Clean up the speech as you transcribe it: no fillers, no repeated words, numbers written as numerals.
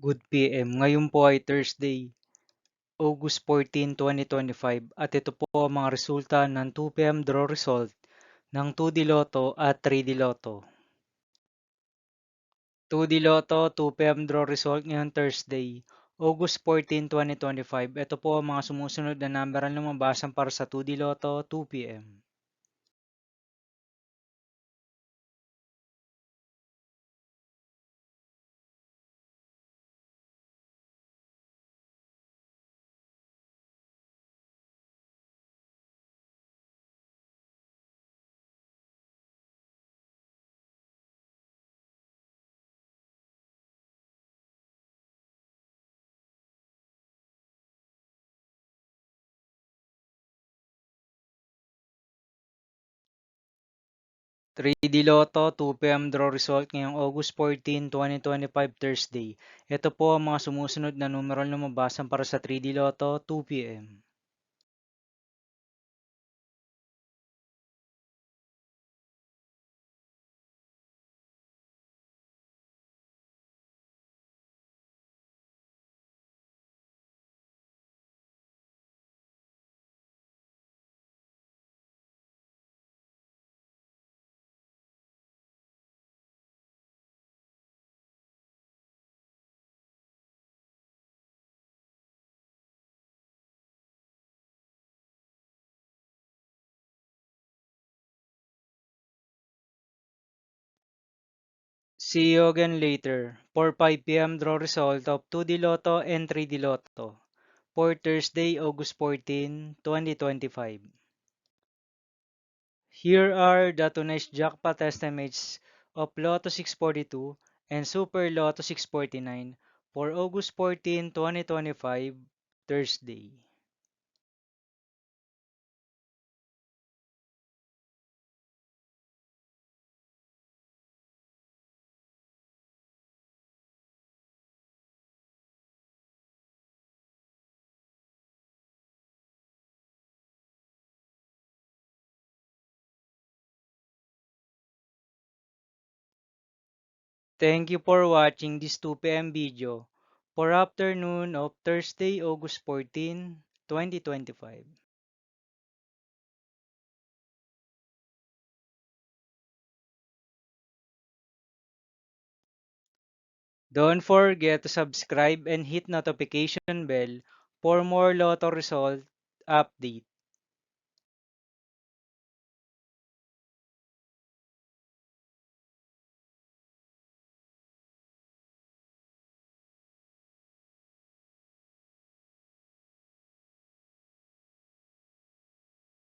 Good PM. Ngayon po ay Thursday, August 14, 2025 at ito po ang mga resulta ng 2 PM draw result ng 2D Lotto at 3D Lotto. 2D Lotto 2 PM draw result ngayong Thursday, August 14, 2025. Ito po ang mga sumusunod na number ang lumabasan para sa 2D Lotto 2 PM. 3D Lotto 2 PM draw result ngayong August 14, 2025 Thursday. Ito po ang mga sumusunod na numero ang lumabasan para sa 3D Lotto 2 PM. See you again later for 5 PM draw result of 2D Lotto and 3D Lotto for Thursday, August 14, 2025. Here are the tonight's jackpot estimates of Lotto 642 and Super Lotto 649 for August 14, 2025, Thursday. Thank you for watching this 2 PM video for afternoon of Thursday, August 14, 2025. Don't forget to subscribe and hit notification bell for more Lotto result update.